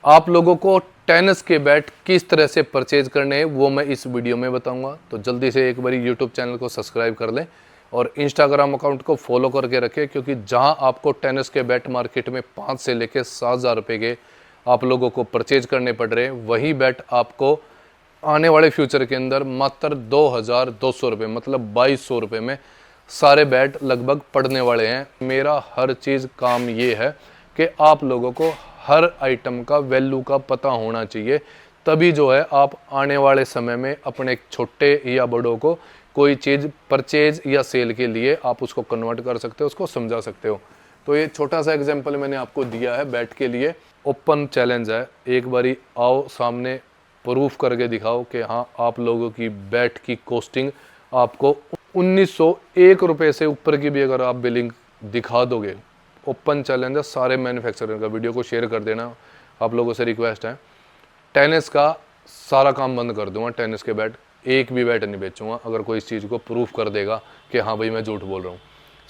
आप लोगों को टेनिस के बैट किस तरह से परचेज करने हैं वो मैं इस वीडियो में बताऊंगा। तो जल्दी से एक बारी यूट्यूब चैनल को सब्सक्राइब कर लें और इंस्टाग्राम अकाउंट को फॉलो करके रखें, क्योंकि जहां आपको टेनिस के बैट मार्केट में 5 से लेकर 7,000 रुपये के आप लोगों को परचेज करने पड़ रहे हैं, वही बैट आपको आने वाले फ्यूचर के अंदर मात्र 2,200 रुपये मतलब 2,200 रुपये में सारे बैट लगभग पड़ने वाले हैं। मेरा हर चीज़ काम ये है कि आप लोगों को हर आइटम का वैल्यू का पता होना चाहिए, तभी जो है आप आने वाले समय में अपने छोटे या बड़ों को कोई चीज़ परचेज या सेल के लिए आप उसको कन्वर्ट कर सकते हो, उसको समझा सकते हो। तो ये छोटा सा एग्जांपल मैंने आपको दिया है बैट के लिए। ओपन चैलेंज है, एक बारी आओ सामने प्रूफ करके दिखाओ कि हाँ आप लोगों की बैट की कॉस्टिंग आपको 1,901 रुपये से ऊपर की भी अगर आप बिलिंग दिखा दोगे। ओपन चैलेंज है सारे मैन्युफैक्चरर का। वीडियो को शेयर कर देना, आप लोगों से रिक्वेस्ट है। टेनिस का सारा काम बंद कर दूंगा, टेनिस के बैट एक भी बैट नहीं बेचूंगा अगर कोई इस चीज़ को प्रूफ कर देगा कि हाँ भाई मैं झूठ बोल रहा हूँ।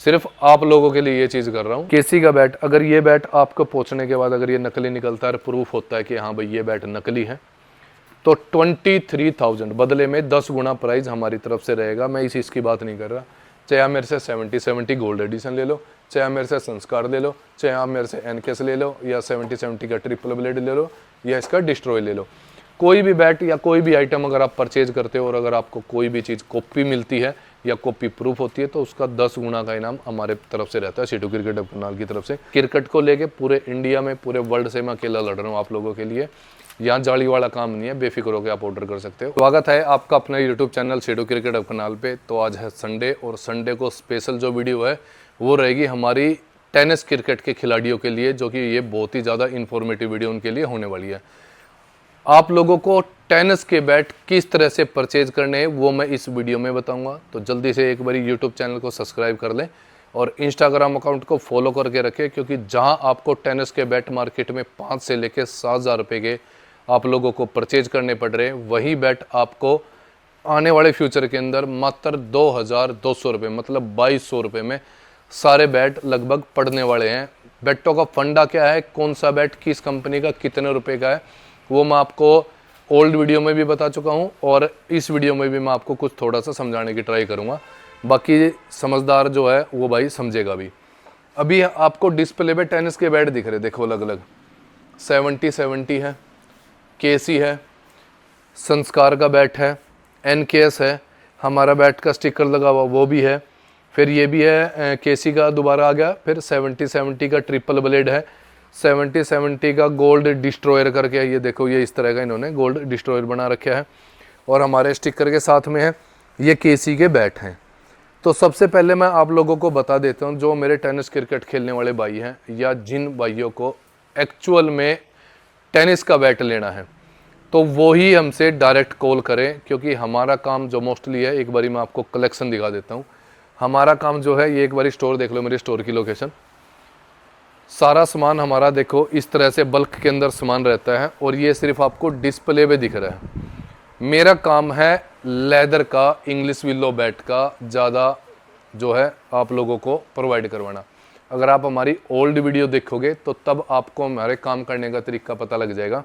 सिर्फ आप लोगों के लिए ये चीज़ कर रहा हूँ। केसी का बैट, अगर ये बैट आपको पहुँचने के बाद अगर ये नकली निकलता है, प्रूफ होता है कि हाँ भाई ये बैट नकली है, तो 23,000 बदले में 10 गुना प्राइस हमारी तरफ से रहेगा। मैं इस चीज़ की बात नहीं कर रहा। चाहे आप मेरे से 70-70 गोल्ड एडिशन ले लो, चाहे आप मेरे से संस्कार ले लो, चाहे आप मेरे से एनकेस ले लो, या 70-70 का ट्रिपल ब्लेड ले लो, या इसका डिस्ट्रॉय ले लो। कोई भी बैट या कोई भी आइटम अगर आप परचेज करते हो और अगर आपको कोई भी चीज़ कॉपी मिलती है या कॉपी प्रूफ होती है, तो उसका 10 गुना का इनाम हमारे तरफ से रहता है, सीटू क्रिकेट करनाल की तरफ से। क्रिकेट को लेके पूरे इंडिया में, पूरे वर्ल्ड से मैं अकेला लड़ रहा हूँ आप लोगों के लिए। यहाँ जाली वाला काम नहीं है, बेफिक्र होकर आप ऑर्डर कर सकते हो। स्वागत है आपका अपना यूट्यूब चैनल सीटू क्रिकेट करनाल पे। तो आज है संडे और संडे को स्पेशल जो वीडियो है वो रहेगी हमारी टेनिस क्रिकेट के खिलाड़ियों के लिए, जो कि ये बहुत ही ज़्यादा इन्फॉर्मेटिव वीडियो उनके लिए होने वाली है। आप लोगों को टेनिस के बैट किस तरह से परचेज करने हैं वो मैं इस वीडियो में बताऊंगा। तो जल्दी से एक बारी यूट्यूब चैनल को सब्सक्राइब कर लें और इंस्टाग्राम अकाउंट को फॉलो करके रखें, क्योंकि जहां आपको टेनिस के बैट मार्केट में 5 से लेकर 7,000 रुपये के आप लोगों को परचेज करने पड़ रहे हैं, वही बैट आपको आने वाले फ्यूचर के अंदर मात्र 2,200 रुपये मतलब 2,200 रुपये में सारे बैट लगभग पड़ने वाले हैं। बैटों का फंडा क्या है, कौन सा बैट किस कंपनी का कितने रुपए का है, वो मैं आपको ओल्ड वीडियो में भी बता चुका हूं और इस वीडियो में भी मैं आपको कुछ थोड़ा सा समझाने की ट्राई करूंगा। बाकी समझदार जो है वो भाई समझेगा भी। अभी आपको डिस्प्ले पे टेनिस के बैट दिख रहे, देखो अलग अलग 70-70 है, केसी है, संस्कार का बैट है, एनकेएस है, हमारा बैट का स्टिकर लगा हुआ वो भी है, फिर ये भी है केसी का दोबारा आ गया, फिर 70-70 का ट्रिपल ब्लेड है, 70-70 का गोल्ड डिस्ट्रॉयर करके, ये देखो ये इस तरह का इन्होंने गोल्ड डिस्ट्रॉयर बना रखा है और हमारे स्टिकर के साथ में है ये केसी के बैट हैं। तो सबसे पहले मैं आप लोगों को बता देता हूँ, जो मेरे टेनिस क्रिकेट खेलने वाले भाई हैं या जिन भाइयों को एक्चुअल में टेनिस का बैट लेना है, तो वो ही हमसे डायरेक्ट कॉल करें, क्योंकि हमारा काम जो मोस्टली है, एक बारी मैं आपको कलेक्शन दिखा देता हूँ। हमारा काम जो है, ये एक बारी स्टोर देख लो, मेरी स्टोर की लोकेशन, सारा सामान हमारा देखो इस तरह से बल्क के अंदर सामान रहता है और ये सिर्फ आपको डिस्प्ले पे दिख रहा है। मेरा काम है लेदर का, इंग्लिश विलो बैट का ज़्यादा जो है आप लोगों को प्रोवाइड करवाना। अगर आप हमारी ओल्ड वीडियो देखोगे तो तब आपको हमारे काम करने का तरीका पता लग जाएगा।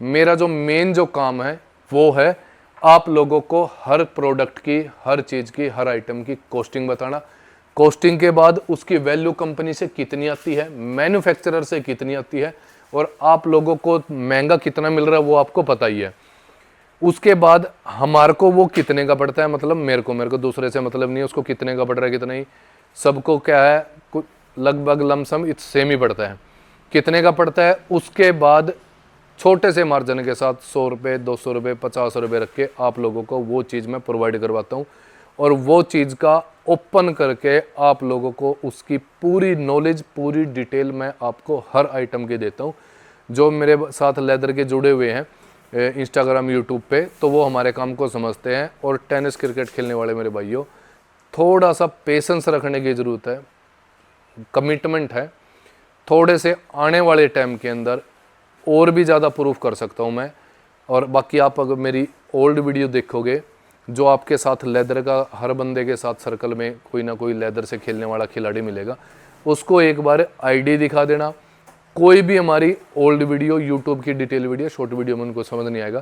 मेरा जो मेन जो काम है वो है आप लोगों को हर प्रोडक्ट की, हर चीज़ की, हर आइटम की कॉस्टिंग बताना। कॉस्टिंग के बाद उसकी वैल्यू कंपनी से कितनी आती है, मैन्युफैक्चरर से कितनी आती है और आप लोगों को महंगा कितना मिल रहा है वो आपको पता ही है। उसके बाद हमारे को वो कितने का पड़ता है, मतलब मेरे को दूसरे से मतलब नहीं है उसको कितने का पड़ रहा है कितना ही, सबको क्या है लगभग लमसम इस सेम ही पड़ता है, कितने का पड़ता है। उसके बाद छोटे से मार्जिन के साथ 100 रुपये, 200 रुपये, 50 रुपये रख के आप लोगों को वो चीज़ मैं प्रोवाइड करवाता हूँ और वो चीज़ का ओपन करके आप लोगों को उसकी पूरी नॉलेज, पूरी डिटेल मैं आपको हर आइटम की देता हूँ। जो मेरे साथ लेदर के जुड़े हुए हैं इंस्टाग्राम, यूट्यूब पे, तो वो हमारे काम को समझते हैं। और टेनिस क्रिकेट खेलने वाले मेरे भाइयों, थोड़ा सा पेशेंस रखने की ज़रूरत है, कमिटमेंट है। थोड़े से आने वाले टाइम के अंदर और भी ज़्यादा प्रूफ कर सकता हूँ मैं। और बाकी आप अगर मेरी ओल्ड वीडियो देखोगे, जो आपके साथ लेदर का, हर बंदे के साथ सर्कल में कोई ना कोई लेदर से खेलने वाला खिलाड़ी मिलेगा, उसको एक बार आईडी दिखा देना, कोई भी हमारी ओल्ड वीडियो, यूट्यूब की डिटेल वीडियो, शॉर्ट वीडियो में उनको समझ नहीं आएगा,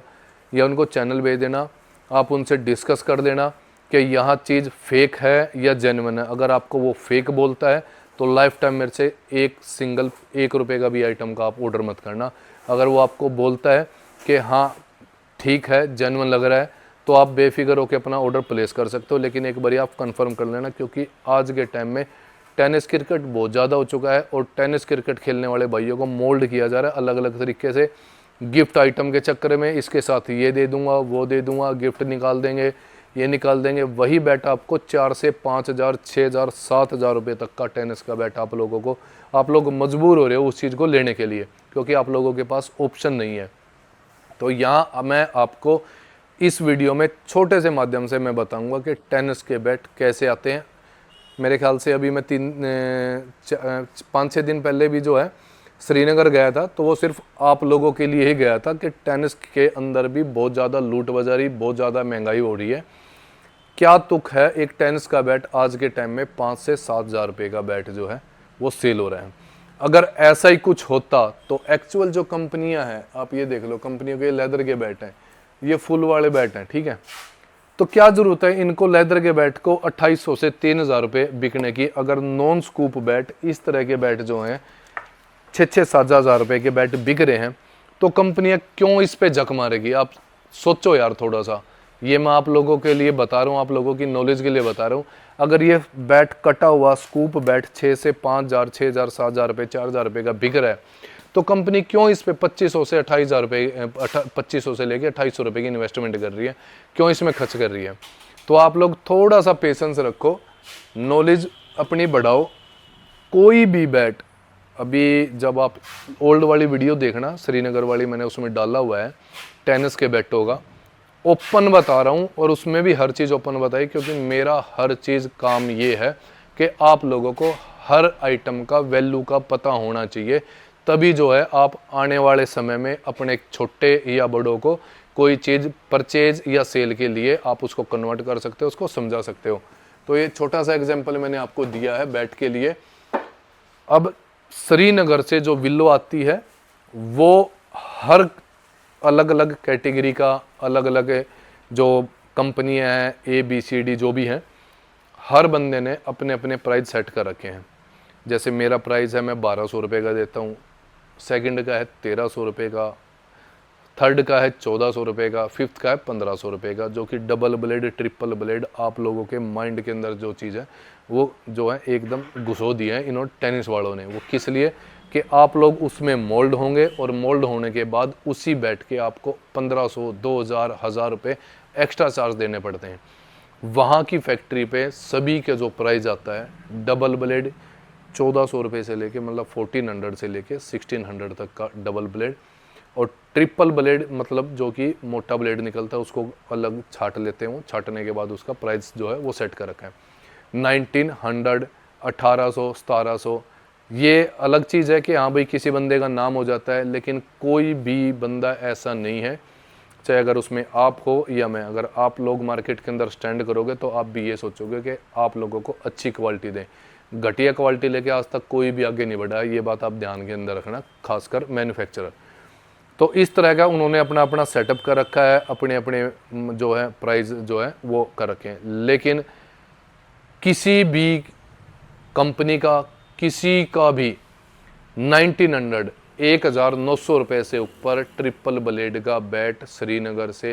या उनको चैनल भेज देना, आप उनसे डिस्कस कर लेना कि यहाँ चीज़ फेक है या जेन्युइन है। अगर आपको वो फेक बोलता है तो लाइफ टाइम मेरे से एक रुपये का भी आइटम का आप ऑर्डर मत करना। अगर वो आपको बोलता है कि हाँ ठीक है, जेन्युइन लग रहा है, तो आप बेफिक्र होकर अपना ऑर्डर प्लेस कर सकते हो। लेकिन एक बार आप कंफर्म कर लेना, क्योंकि आज के टाइम में टेनिस क्रिकेट बहुत ज़्यादा हो चुका है और टेनिस क्रिकेट खेलने वाले भाइयों को मोल्ड किया जा रहा है अलग अलग तरीके से। गिफ्ट आइटम के चक्कर में इसके साथ ये दे दूंगा, वो दे दूंगा, गिफ्ट निकाल देंगे, ये निकाल देंगे। वही बैट आपको 4 से 5,000, 6,000, 7,000 रुपये तक का टेनिस का बैट आप लोग मजबूर हो रहे हो उस चीज़ को लेने के लिए, क्योंकि आप लोगों के पास ऑप्शन नहीं है। तो यहाँ मैं आपको इस वीडियो में छोटे से माध्यम से मैं बताऊंगा कि टेनिस के बैट कैसे आते हैं। मेरे ख्याल से अभी मैं 5-6 दिन पहले भी जो है श्रीनगर गया था, तो वो सिर्फ आप लोगों के लिए ही गया था कि टेनिस के अंदर भी बहुत ज़्यादा लूट बाजारी, बहुत ज़्यादा महंगाई हो रही है। क्या तुक है, एक टेनिस का बैट आज के टाइम में 5 से 7,000 रुपये का बैट जो है वो सेल हो रहा है। अगर ऐसा ही कुछ होता तो एक्चुअल जो कंपनियां हैं, आप ये देख लो, कंपनियों के लेदर के बैट हैं, ये फुल वाले बैट हैं, ठीक है, तो क्या जरूरत है इनको लेदर के बैट को 2,800 से 3,000 रुपये बिकने की। अगर नॉन स्कूप बैट, इस तरह के बैट जो हैं 6-7,000 रुपये के बैट बिक रहे हैं, तो कंपनियां क्यों इस पे जक मारेगी? आप सोचो यार थोड़ा सा। ये मैं आप लोगों के लिए बता रहा हूँ, आप लोगों की नॉलेज के लिए बता रहा हूँ। अगर ये बैट कटा हुआ स्कूप बैट 6 से 5,000, 6,000, 7,000 रुपये, 4,000 रुपये का बिक रहा है, तो कंपनी क्यों इस पे 2500 से 28,000 रुपये, 2500 से लेके 2,800 रुपये की इन्वेस्टमेंट कर रही है, क्यों इसमें खर्च कर रही है? तो आप लोग थोड़ा सा पेशेंस रखो, नॉलेज अपनी बढ़ाओ। कोई भी बैट, अभी जब आप ओल्ड वाली वीडियो देखना, श्रीनगर वाली मैंने उसमें डाला हुआ है टेनिस के बैटों का, ओपन बता रहा हूँ, और उसमें भी हर चीज़ ओपन बताई, क्योंकि मेरा हर चीज़ काम ये है कि आप लोगों को हर आइटम का वैल्यू का पता होना चाहिए। तभी जो है आप आने वाले समय में अपने छोटे या बड़ों को कोई चीज़ परचेज या सेल के लिए आप उसको कन्वर्ट कर सकते हो, उसको समझा सकते हो। तो ये छोटा सा एग्जांपल मैंने आपको दिया है बैट के लिए। अब श्रीनगर से जो विल्लो आती है, वो हर अलग अलग कैटेगरी का, अलग अलग जो कंपनियां हैं, ABCD जो भी हैं, हर बंदे ने अपने अपने प्राइस सेट कर रखे हैं। जैसे मेरा प्राइस है, मैं 1,200 रुपये का देता हूँ, सेकंड का है 1,300 रुपये का, थर्ड का है 1,400 रुपये का, फिफ्थ का है 1,500 रुपये का, जो कि डबल ब्लेड, ट्रिपल ब्लेड, आप लोगों के माइंड के अंदर जो चीज़ है वो जो है एकदम घुसो दी है इन्होंने टेनिस वालों ने। वो किस लिए? कि आप लोग उसमें मोल्ड होंगे, और मोल्ड होने के बाद उसी बैट के आपको 1,500, 2,000, 1,000 रुपये एक्स्ट्रा चार्ज देने पड़ते हैं। वहाँ की फैक्ट्री पे सभी के जो प्राइस आता है, डबल ब्लेड 1,400 रुपये से लेके, मतलब 1,400 से लेके 1,600 तक का डबल ब्लेड, और ट्रिपल ब्लेड मतलब जो कि मोटा ब्लेड निकलता है उसको अलग छाट लेते हैं, वो छाटने के बाद उसका प्राइस जो है वो सेट कर रखा है 1,900, 1,800, 1,700। ये अलग चीज़ है कि हाँ भाई किसी बंदे का नाम हो जाता है, लेकिन कोई भी बंदा ऐसा नहीं है, चाहे अगर उसमें आप हो या मैं, अगर आप लोग मार्केट के अंदर स्टैंड करोगे तो आप भी ये सोचोगे कि आप लोगों को अच्छी क्वालिटी दें। घटिया क्वालिटी लेके आज तक कोई भी आगे नहीं बढ़ा है, ये बात आप ध्यान के अंदर रखना, खासकर मैन्युफैक्चरर। तो इस तरह का उन्होंने अपना अपना सेटअप कर रखा है, अपने अपने जो है प्राइस जो है वो कर रखे हैं। लेकिन किसी भी कंपनी का, किसी का भी 1,900, 1,900 रुपये से ऊपर ट्रिपल ब्लेड का बैट श्रीनगर से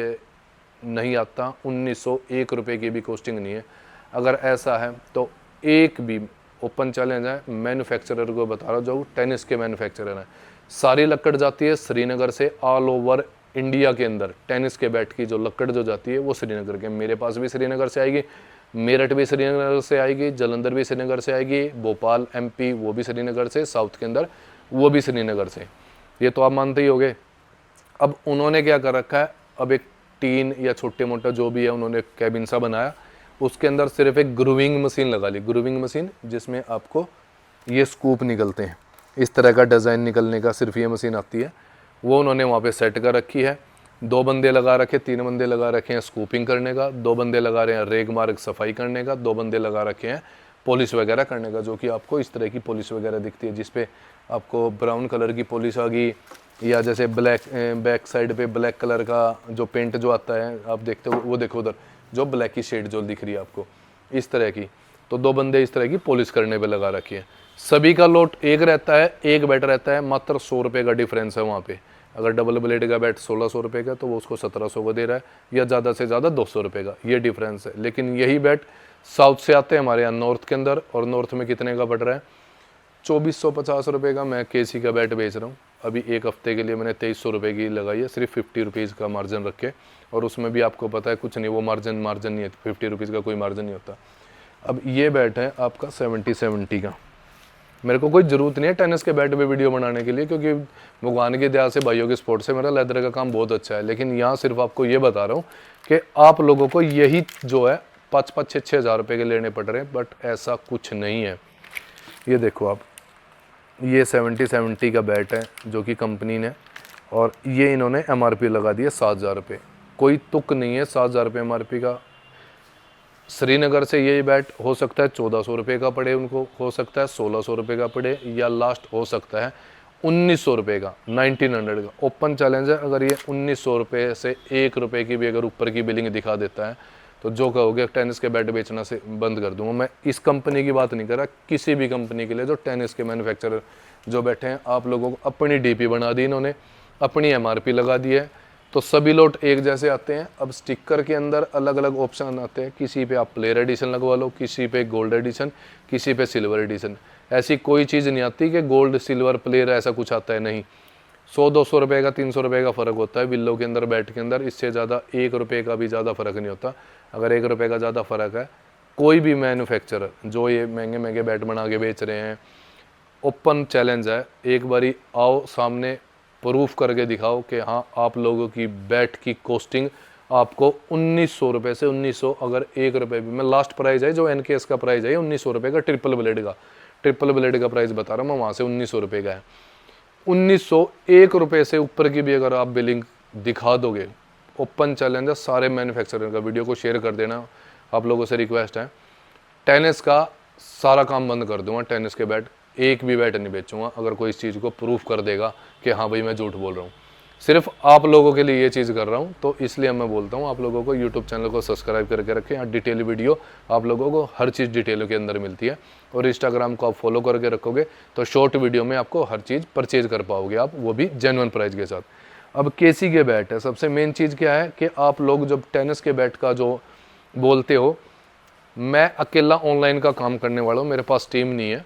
नहीं आता। 1,901 रुपये की भी कॉस्टिंग नहीं है। अगर ऐसा है तो एक भी ओपन चैलेंज है, मैन्युफैक्चरर को बता रहा हूँ, जो टेनिस के मैन्युफैक्चरर हैं, सारी लकड़ जाती है श्रीनगर से। ऑल ओवर इंडिया के अंदर टेनिस के बैट की जो लकड़ जो जाती है वो श्रीनगर के, मेरे पास भी श्रीनगर से आएगी, मेरठ भी श्रीनगर से आएगी, जलंधर भी श्रीनगर से आएगी, भोपाल MP वो भी श्रीनगर से, साउथ के अंदर वो भी श्रीनगर से, ये तो आप मानते ही होंगे। अब उन्होंने क्या कर रखा है, अब एक टीन या छोटे मोटा जो भी है उन्होंने कैबिन सा बनाया, उसके अंदर सिर्फ एक ग्रूविंग मशीन लगा ली, ग्रूविंग मशीन जिसमें आपको ये स्कूप निकलते हैं, इस तरह का डिज़ाइन निकलने का सिर्फ ये मशीन आती है, वो उन्होंने वहाँ पे सेट कर रखी है। 2 बंदे लगा रखे, 3 बंदे लगा रखे हैं स्कूपिंग करने का, 2 बंदे लगा रहे हैं रेग मार्ग सफाई करने का, 2 बंदे लगा रखे हैं पॉलिश वगैरह करने का, जो कि आपको इस तरह की पॉलिश वगैरह दिखती है जिसपे आपको ब्राउन कलर की पॉलिश आ गई, या जैसे ब्लैक बैक साइड पे ब्लैक कलर का जो पेंट जो आता है आप देखते हो, वो देखो उधर जो ब्लैक की शेड जो दिख रही है आपको इस तरह की, तो 2 बंदे इस तरह की पॉलिश करने पे लगा रखी है। सभी का लोट एक रहता है, एक बैट रहता है, मात्र 100 रुपये का डिफरेंस है वहाँ पे। अगर डबल ब्लेड का बैट 1600 रुपये का तो वो उसको 1700 का दे रहा है, या ज़्यादा से ज़्यादा 200 रुपये का, ये डिफरेंस है। लेकिन यही बैट साउथ से आते हैं हमारे यहाँ नॉर्थ के अंदर, और नॉर्थ में कितने का पड़ रहा है? 2450 रुपये का मैं केसी का बैट बेच रहा हूँ। अभी एक हफ्ते के लिए मैंने 2300 रुपये की लगाई है, सिर्फ 50 रुपीज़ का मार्जिन रखे, और उसमें भी आपको पता है कुछ नहीं, वो मार्जिन नहीं है, 50 रुपीज़ का कोई मार्जिन नहीं होता। अब ये बैट है आपका 70 का। मेरे को कोई ज़रूरत नहीं है टेनिस के बैट पे वीडियो बनाने के लिए, क्योंकि भगवान की दया से भाइयों के सपोर्ट से मेरा लेदर का काम बहुत अच्छा है। लेकिन यहाँ सिर्फ आपको ये बता रहा हूँ कि आप लोगों को यही जो है 5-6 हज़ार रुपये के लेने पड़ रहे हैं, बट ऐसा कुछ नहीं है। ये देखो आप, ये 70 का बैट है जो कि कंपनी ने, और ये इन्होंने MRP लगा दी है 7,000 रुपये। कोई तुक नहीं है 7,000 रुपये MRP का। श्रीनगर से ये बैट हो सकता है 1400 रुपये का पड़े उनको, हो सकता है 1600 रुपये का पड़े, या लास्ट हो सकता है 1900 रुपये का, 1900 का। ओपन चैलेंज है, अगर ये 1900 रुपये से 1 रुपये की भी अगर ऊपर की बिलिंग दिखा देता है तो जो कहोगे टेनिस के बैट बेचना से बंद कर दूंगा। मैं इस कंपनी की बात नहीं कर रहा, किसी भी कंपनी के लिए जो टेनिस के मैन्युफैक्चरर जो बैठे हैं, आप लोगों को अपनी DP बना दी इन्होंने, अपनी MRP लगा दी है, तो सभी लोट एक जैसे आते हैं। अब स्टिकर के अंदर अलग अलग ऑप्शन आते हैं, किसी पे आप प्लेयर एडिशन लगवा लो, किसी पे गोल्ड एडिशन, किसी पे सिल्वर एडिशन। ऐसी कोई चीज़ नहीं आती कि गोल्ड सिल्वर प्लेयर ऐसा कुछ आता है, नहीं। 100-200 रुपये का 300 रुपये का फ़र्क होता है बिल्लो के अंदर, बैट के अंदर, इससे ज़्यादा 1 रुपये का भी ज़्यादा फ़र्क नहीं होता। अगर 1 रुपये का ज़्यादा फ़र्क है, कोई भी मैन्युफैक्चरर जो ये महंगे महंगे बैट बना के बेच रहे हैं, ओपन चैलेंज है, एक बारी आओ सामने, प्रूफ करके दिखाओ कि हाँ आप लोगों की बैट की कॉस्टिंग आपको 1900 रुपये से 1900, अगर 1 रुपये भी, मैं लास्ट प्राइस है जो NKS का प्राइस है 1900 रुपये का, ट्रिपल ब्लेड का प्राइस बता रहा हूँ मैं, वहाँ से 1900 रुपये का है। 1901 रुपये से ऊपर की भी अगर आप बिलिंग दिखा दोगे, ओपन चैलेंज है, सारे मैन्युफैक्चरर का वीडियो को शेयर कर देना, आप लोगों से रिक्वेस्ट है। टेनिस का सारा काम बंद कर दूंगा, टेनिस के बैट एक भी बैट नहीं बेचूंगा अगर कोई इस चीज़ को प्रूफ कर देगा कि हाँ भाई मैं झूठ बोल रहा हूँ। सिर्फ आप लोगों के लिए ये चीज़ कर रहा हूँ, तो इसलिए मैं बोलता हूँ आप लोगों को यूट्यूब चैनल को सब्सक्राइब करके रखें। यहाँ डिटेल वीडियो आप लोगों को हर चीज़ डिटेलों के अंदर मिलती है, और इंस्टाग्राम को आप फॉलो करके रखोगे तो शॉर्ट वीडियो में आपको हर चीज़ परचेज कर पाओगे आप, वो भी जेन्युइन प्राइस के साथ। अब केसी के बैट है, सबसे मेन चीज़ क्या है कि आप लोग जब टेनिस के बैट का जो बोलते हो, मैं अकेला ऑनलाइन का काम करने वाला हूँ, मेरे पास टीम नहीं है।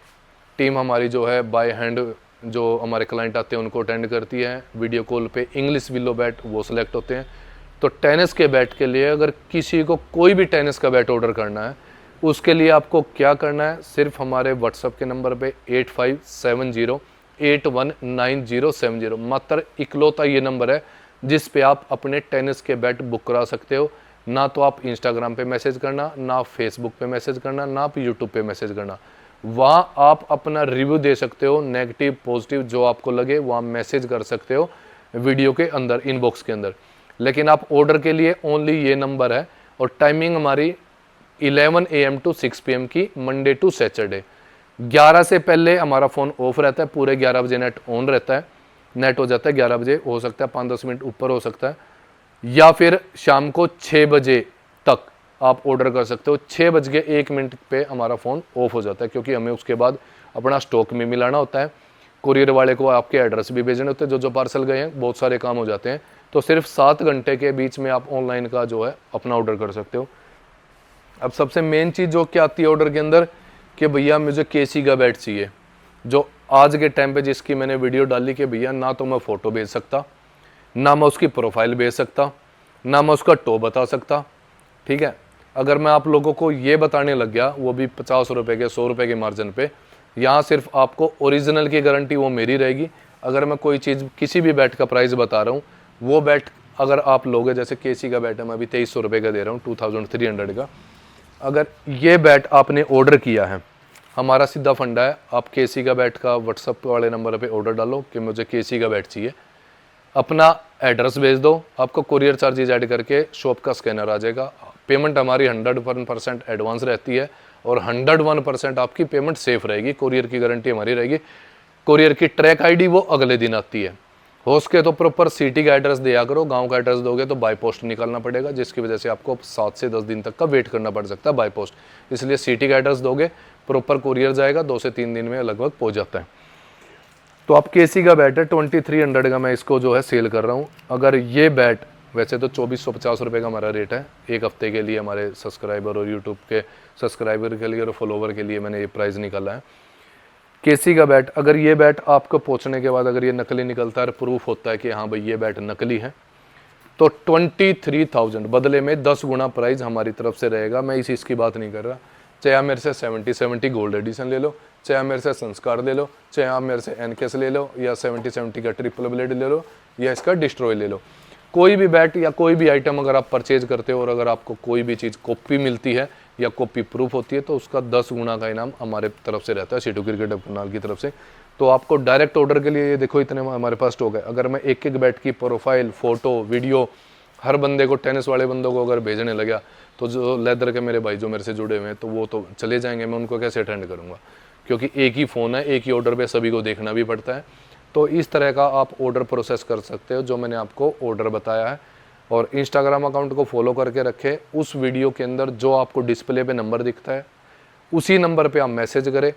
टीम हमारी जो है बाय हैंड जो हमारे क्लाइंट आते हैं उनको अटेंड करती है, वीडियो कॉल पे इंग्लिश विलो बैट वो सिलेक्ट होते हैं। तो टेनिस के बैट के लिए अगर किसी को कोई भी टेनिस का बैट ऑर्डर करना है, उसके लिए आपको क्या करना है, सिर्फ हमारे व्हाट्सएप के नंबर पे 8570819070, मात्र इकलौता ये नंबर है जिस पे आप अपने टेनिस के बैट बुक करा सकते हो। ना तो आप इंस्टाग्राम पे मैसेज करना, ना आप फेसबुक पे मैसेज करना, ना आप यूट्यूब पे मैसेज करना। वहाँ आप अपना रिव्यू दे सकते हो, नेगेटिव पॉजिटिव जो आपको लगे वहाँ मैसेज कर सकते हो वीडियो के अंदर, इनबॉक्स के अंदर। लेकिन आप ऑर्डर के लिए ओनली ये नंबर है, और टाइमिंग हमारी 11 AM to 6 PM की, मंडे टू सैटरडे। 11 से पहले हमारा फ़ोन ऑफ रहता है, पूरे 11 बजे नेट ऑन रहता है, नेट हो जाता है 11 बजे, हो सकता है 5-10 मिनट ऊपर हो सकता है, या फिर शाम को 6 बजे तक आप ऑर्डर कर सकते हो। 6:01 पे हमारा फ़ोन ऑफ हो जाता है, क्योंकि हमें उसके बाद अपना स्टॉक में मिलाना होता है, कुरियर वाले को आपके एड्रेस भी भेजने होते हैं, जो पार्सल गए हैं, बहुत सारे काम हो जाते हैं। तो सिर्फ 7 घंटे के बीच में आप ऑनलाइन का जो है अपना ऑर्डर कर सकते हो। अब सबसे मेन चीज़ जो क्या आती है ऑर्डर के अंदर, कि भैया मुझे केसी का बैट चाहिए, जो आज के टाइम पे जिसकी मैंने वीडियो डाली कि भैया ना तो मैं फ़ोटो भेज सकता, ना मैं उसकी प्रोफाइल भेज सकता, ना मैं उसका टो बता सकता, ठीक है। अगर मैं आप लोगों को ये बताने लग गया, वो भी 50 रुपये के 100 रुपये के मार्जिन पे, यहाँ सिर्फ आपको ओरिजिनल की गारंटी वो मेरी रहेगी। अगर मैं कोई चीज़ किसी भी बैट का प्राइस बता रहा हूँ, वो बैट अगर आप लोगे, जैसे केसी का बैट है मैं अभी 2300 रुपये का दे रहा हूँ, 2300 का। अगर ये बैट आपने ऑर्डर किया है, हमारा सीधा फंडा है, आप केसी का बैट का व्हाट्सअप वाले नंबर पे ऑर्डर डालो कि मुझे केसी का बैट चाहिए, अपना एड्रेस भेज दो, आपको कुरियर चार्जेज ऐड करके शॉप का स्कैनर आ जाएगा। पेमेंट हमारी 101% एडवांस रहती है, और 101% आपकी पेमेंट सेफ रहेगी, कुरियर की गारंटी हमारी रहेगी। कोरियर की ट्रैक आईडी वो अगले दिन आती है। हो सके तो प्रॉपर सिटी का एड्रेस दिया करो, गांव का एड्रेस दोगे तो बाय पोस्ट निकालना पड़ेगा, जिसकी वजह से आपको 7 से 10 दिन तक का वेट करना पड़ सकता है बाय पोस्ट। इसलिए सिटी का एड्रेस दोगे, प्रॉपर कोरियर जाएगा, 2 से 3 दिन में लगभग पहुंच जाता है। तो आप केसी का बैट है 2300 का मैं इसको जो है सेल कर रहा हूँ। अगर ये बैट वैसे तो 2450 रुपये का हमारा रेट है, एक हफ्ते के लिए हमारे सब्सक्राइबर और यूट्यूब के सब्सक्राइबर के लिए और फॉलोवर के लिए मैंने ये प्राइस निकाला है। केसी का बैट, अगर ये बैट आपको पहुंचने के बाद अगर ये नकली निकलता है, प्रूफ होता है कि हाँ भाई ये बैट नकली है, तो 23,000 बदले में 10 गुना प्राइस हमारी तरफ से रहेगा। मैं इस इसकी बात नहीं कर रहा, चाहे आप मेरे से 70 गोल्ड एडिशन ले लो, चाहे आप मेरे से संस्कार ले लो, चाहे आप मेरे से एनकेस ले लो, या 70 का ट्रिपल ब्लेड ले लो, या इसका डिस्ट्रॉय ले लो। कोई भी बैट या कोई भी आइटम अगर आप परचेज करते हो और अगर आपको कोई भी चीज़ कॉपी मिलती है या कॉपी प्रूफ होती है, तो उसका 10 गुना का इनाम हमारे तरफ से रहता है, सीटू क्रिकेट हब करनाल की तरफ से। तो आपको डायरेक्ट ऑर्डर के लिए ये देखो इतने हमारे पास स्टॉक है। अगर मैं एक एक बैट की प्रोफाइल, फोटो, वीडियो हर बंदे को, टेनिस वाले बंदों को अगर भेजने लगा तो जो लेदर के मेरे भाई जो मेरे से जुड़े हुए हैं तो वो तो चले जाएंगे, मैं उनको कैसे अटेंड करूँगा, क्योंकि एक ही फ़ोन है, एक ही ऑर्डर पे सभी को देखना भी पड़ता है। तो इस तरह का आप ऑर्डर प्रोसेस कर सकते हो जो मैंने आपको ऑर्डर बताया है। और इंस्टाग्राम अकाउंट को फॉलो करके रखें। उस वीडियो के अंदर जो आपको डिस्प्ले पे नंबर दिखता है उसी नंबर पे आप मैसेज करें,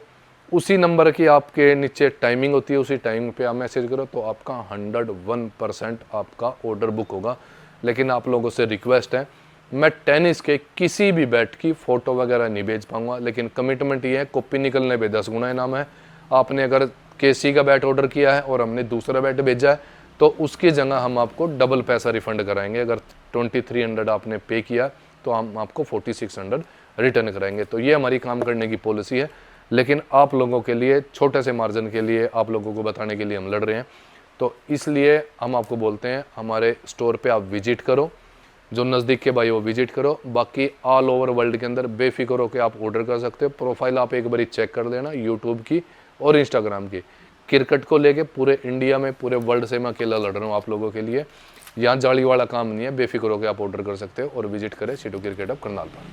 उसी नंबर की आपके नीचे टाइमिंग होती है, उसी टाइम पे आप मैसेज करो तो आपका 101% आपका ऑर्डर बुक होगा। लेकिन आप लोगों से रिक्वेस्ट है, मैं टेनिस के किसी भी बैट की फ़ोटो वगैरह नहीं भेज पाऊंगा, लेकिन कमिटमेंट ये है कॉपी निकलने पे 10 गुना इनाम है। आपने अगर केसी का बैट ऑर्डर किया है और हमने दूसरा बैट भेजा है तो उसकी जगह हम आपको डबल पैसा रिफंड कराएंगे। अगर 2300 आपने पे किया तो हम आपको 4600 रिटर्न कराएंगे। तो ये हमारी काम करने की पॉलिसी है, लेकिन आप लोगों के लिए छोटे से मार्जिन के लिए आप लोगों को बताने के लिए हम लड़ रहे हैं। तो इसलिए हम आपको बोलते हैं हमारे स्टोर पे आप विजिट करो, जो नज़दीक के भाई वो विजिट करो। बाकी ऑल ओवर वर्ल्ड के अंदर बेफिक्र होकर आप ऑर्डर कर सकते हो। प्रोफाइल आप एक बारी चेक कर लेना यूट्यूब की और इंस्टाग्राम की। क्रिकेट को लेके पूरे इंडिया में, पूरे वर्ल्ड से मैं अकेला लड़ रहा हूँ आप लोगों के लिए। यहाँ जाली वाला काम नहीं है, बेफिक्र होकर आप ऑर्डर कर सकते हो और विजिट करें सीटू क्रिकेट हब करनाल पर।